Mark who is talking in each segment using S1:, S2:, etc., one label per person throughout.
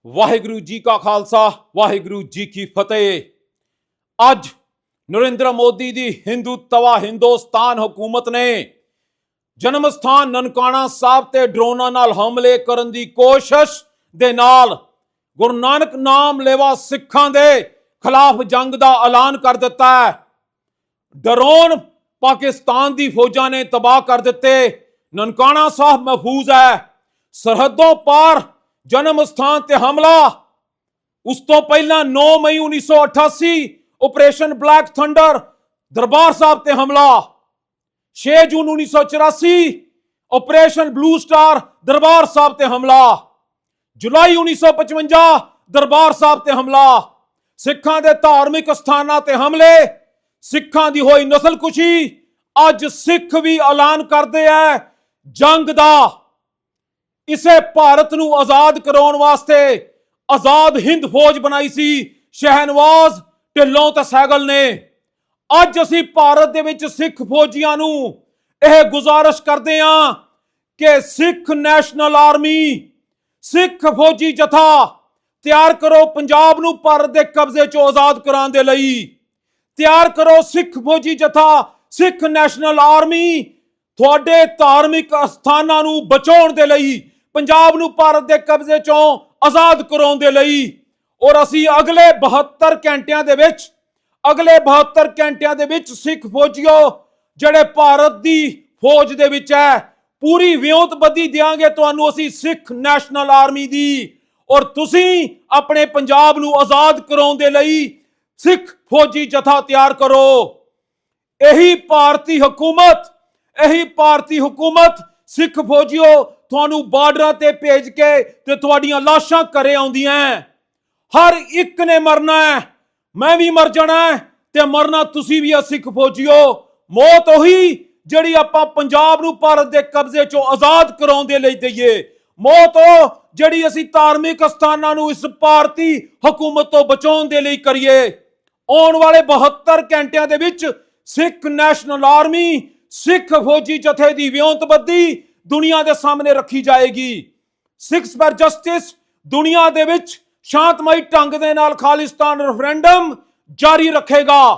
S1: ਵਾਹਿਗੁਰੂ ਜੀ ਕਾ ਖਾਲਸਾ ਵਾਹਿਗੁਰੂ ਜੀ ਕੀ ਫਤਿਹ। ਅੱਜ ਨਰਿੰਦਰ ਮੋਦੀ ਦੀ ਹਿੰਦੂਤਵਾ ਹਿੰਦੁਸਤਾਨ ਹਕੂਮਤ ਨੇ ਜਨਮ ਸਥਾਨ ਨਨਕਾਣਾ ਸਾਹਿਬ ਤੇ ਡਰੋਨਾਂ ਨਾਲ ਹਮਲੇ ਕਰਨ ਦੀ ਕੋਸ਼ਿਸ਼ ਦੇ ਨਾਲ ਗੁਰੂ ਨਾਨਕ ਨਾਮ ਲੈਵਾ ਸਿੱਖਾਂ ਦੇ ਖਿਲਾਫ ਜੰਗ ਦਾ ਐਲਾਨ ਕਰ ਦਿੱਤਾ ਹੈ। ਡਰੋਨ ਪਾਕਿਸਤਾਨ ਦੀ ਫੌਜਾਂ ਨੇ ਤਬਾਹ ਕਰ ਦਿੱਤੇ। ਨਨਕਾਣਾ ਸਾਹਿਬ ਮਹਿਫੂਜ਼ ਹੈ। ਸਰਹੱਦੋਂ ਪਾਰ ਜਨਮ ਸਥਾਨ ਤੇ ਹਮਲਾ। ਉਸ ਤੋਂ ਪਹਿਲਾਂ 9 ਮਈ 1988 operation black thunder Darbar Sahib ਤੇ ਹਮਲਾ। 6 ਜੂਨ 1984 operation blue star Darbar Sahib ਤੇ ਹਮਲਾ। ਜੁਲਾਈ 1955 ਦਰਬਾਰ ਸਾਹਿਬ ਤੇ ਹਮਲਾ। ਸਿੱਖਾਂ ਦੇ ਧਾਰਮਿਕ ਸਥਾਨਾਂ ਤੇ ਹਮਲੇ, ਸਿੱਖਾਂ ਦੀ ਹੋਈ ਨਸਲਕੁਸ਼ੀ। ਅੱਜ ਸਿੱਖ ਵੀ ਐਲਾਨ ਕਰਦੇ ਐ ਜੰਗ ਦਾ। ਇਸੇ ਭਾਰਤ ਨੂੰ ਆਜ਼ਾਦ ਕਰਾਉਣ ਵਾਸਤੇ ਆਜ਼ਾਦ ਹਿੰਦ ਫੌਜ ਬਣਾਈ ਸੀ ਸ਼ਹਿਨਵਾਜ਼ ਢਿੱਲੋਂ ਤੇ ਸਹਿਗਲ ਨੇ। ਅੱਜ ਅਸੀਂ ਭਾਰਤ ਦੇ ਵਿੱਚ ਸਿੱਖ ਫੌਜੀਆਂ ਨੂੰ ਇਹ ਗੁਜ਼ਾਰਿਸ਼ ਕਰਦੇ ਹਾਂ ਕਿ ਸਿੱਖ ਨੈਸ਼ਨਲ ਆਰਮੀ, ਸਿੱਖ ਫੌਜੀ ਜਥਾ ਤਿਆਰ ਕਰੋ ਪੰਜਾਬ ਨੂੰ ਭਾਰਤ ਦੇ ਕਬਜ਼ੇ ਚੋਂ ਆਜ਼ਾਦ ਕਰਾਉਣ ਦੇ ਲਈ। ਤਿਆਰ ਕਰੋ ਸਿੱਖ ਫੌਜੀ ਜਥਾ, ਸਿੱਖ ਨੈਸ਼ਨਲ ਆਰਮੀ ਤੁਹਾਡੇ ਧਾਰਮਿਕ ਸਥਾਨਾਂ ਨੂੰ ਬਚਾਉਣ ਦੇ ਲਈ, ਪੰਜਾਬ ਨੂੰ ਭਾਰਤ ਦੇ ਕਬਜ਼ੇ ਚੋਂ ਆਜ਼ਾਦ ਕਰਾਉਣ ਦੇ ਲਈ। ਔਰ ਅਸੀਂ ਅਗਲੇ 72 ਘੰਟਿਆਂ ਦੇ ਵਿੱਚ ਸਿੱਖ ਫੌਜੀਓ ਜਿਹੜੇ ਭਾਰਤ ਦੀ ਫੌਜ ਦੇ ਵਿੱਚ ਹੈ, ਪੂਰੀ ਵਿਉਂਤਬੰਦੀ ਦੇਵਾਂਗੇ ਤੁਹਾਨੂੰ ਅਸੀਂ ਸਿੱਖ ਨੈਸ਼ਨਲ ਆਰਮੀ ਦੀ। ਔਰ ਤੁਸੀਂ ਆਪਣੇ ਪੰਜਾਬ ਨੂੰ ਆਜ਼ਾਦ ਕਰਾਉਣ ਦੇ ਲਈ ਸਿੱਖ ਫੌਜੀ ਜਥਾ ਤਿਆਰ ਕਰੋ। ਇਹੀ ਭਾਰਤੀ ਹਕੂਮਤ ਸਿੱਖ ਫੌਜੀਓ ਤੁਹਾਨੂੰ ਬਾਰਡਰਾਂ ਤੇ ਭੇਜ ਕੇ ਤੇ ਤੁਹਾਡੀਆਂ ਲਾਸ਼ਾਂ ਘਰੇ ਆਉਂਦੀਆਂ। ਹਰ ਇੱਕ ਨੇ ਮਰਨਾ ਹੈ, ਮੈਂ ਵੀ ਮਰ ਜਾਣਾ ਹੈ ਤੇ ਮਰਨਾ ਤੁਸੀਂ ਵੀ ਆ ਸਿੱਖ ਫੌਜੀਓ। ਮੌਤ ਉਹੀ ਜਿਹੜੀ ਆਪਾਂ ਪੰਜਾਬ ਨੂੰ ਭਾਰਤ ਦੇ ਕਬਜ਼ੇ ਚੋਂ ਆਜ਼ਾਦ ਕਰਾਉਣ ਦੇ ਲਈ ਦਈਏ। ਮੌਤ ਉਹ ਜਿਹੜੀ ਅਸੀਂ ਧਾਰਮਿਕ ਸਥਾਨਾਂ ਨੂੰ ਇਸ ਭਾਰਤੀ ਹਕੂਮਤ ਤੋਂ ਬਚਾਉਣ ਦੇ ਲਈ ਕਰੀਏ। ਆਉਣ ਵਾਲੇ 72 ਘੰਟਿਆਂ ਦੇ ਵਿੱਚ ਸਿੱਖ ਨੈਸ਼ਨਲ ਆਰਮੀ, ਸਿੱਖ ਫੌਜੀ ਜਥੇ ਦੀ ਵਿਉਂਤਬੰਦੀ ਦੁਨੀਆ ਦੇ ਸਾਹਮਣੇ ਰੱਖੀ ਜਾਏਗੀ। ਸਿੱਖਸ ਫਾਰ ਜਸਟਿਸ ਦੁਨੀਆ ਦੇ ਵਿੱਚ ਸ਼ਾਂਤਮਈ ਢੰਗ ਦੇ ਨਾਲ ਖਾਲਿਸਤਾਨ ਰੈਫਰੈਂਡਮ ਜਾਰੀ ਰੱਖੇਗਾ।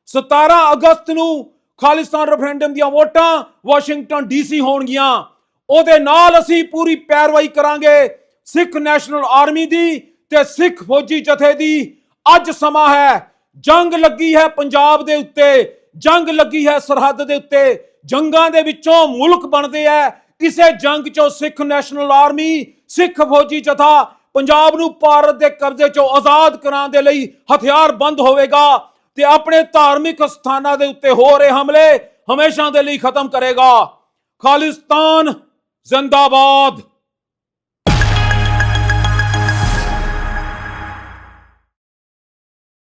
S1: 17 ਅਗਸਤ ਨੂੰ ਖਾਲਿਸਤਾਨ ਰੈਫਰੈਂਡਮ ਦੀਆਂ ਵੋਟਾਂ ਵਾਸ਼ਿੰਗਟਨ ਡੀਸੀ ਹੋਣਗੀਆਂ। ਉਹਦੇ ਨਾਲ ਅਸੀਂ ਪੂਰੀ ਪੈਰਵਾਈ ਕਰਾਂਗੇ ਸਿੱਖ ਨੈਸ਼ਨਲ ਆਰਮੀ ਦੀ ਤੇ ਸਿੱਖ ਫੌਜੀ ਜਥੇ ਦੀ। ਅੱਜ ਸਮਾਂ ਹੈ, ਜੰਗ ਲੱਗੀ ਹੈ ਪੰਜਾਬ ਦੇ ਉੱਤੇ, ਜੰਗ ਲੱਗੀ ਹੈ ਸਰਹੱਦ ਦੇ ਉੱਤੇ। ਜੰਗਾਂ ਦੇ ਵਿੱਚੋਂ ਮੁਲਕ ਬਣਦੇ ਆ। ਇਸੇ ਜੰਗ ਚੋਂ ਸਿੱਖ ਨੈਸ਼ਨਲ ਆਰਮੀ, ਸਿੱਖ ਫੌਜੀ ਜਥਾ ਪੰਜਾਬ ਨੂੰ ਭਾਰਤ ਦੇ ਕਬਜ਼ੇ ਚੋਂ ਆਜ਼ਾਦ ਕਰਾਉਣ ਦੇ ਲਈ ਹਥਿਆਰਬੰਦ ਹੋਵੇਗਾ ਤੇ ਆਪਣੇ ਧਾਰਮਿਕ ਸਥਾਨਾਂ ਦੇ ਉੱਤੇ ਹੋ ਰਹੇ ਹਮਲੇ ਹਮੇਸ਼ਾ ਦੇ ਲਈ ਖਤਮ ਕਰੇਗਾ। ਖਾਲਿਸਤਾਨ ਜ਼ਿੰਦਾਬਾਦ।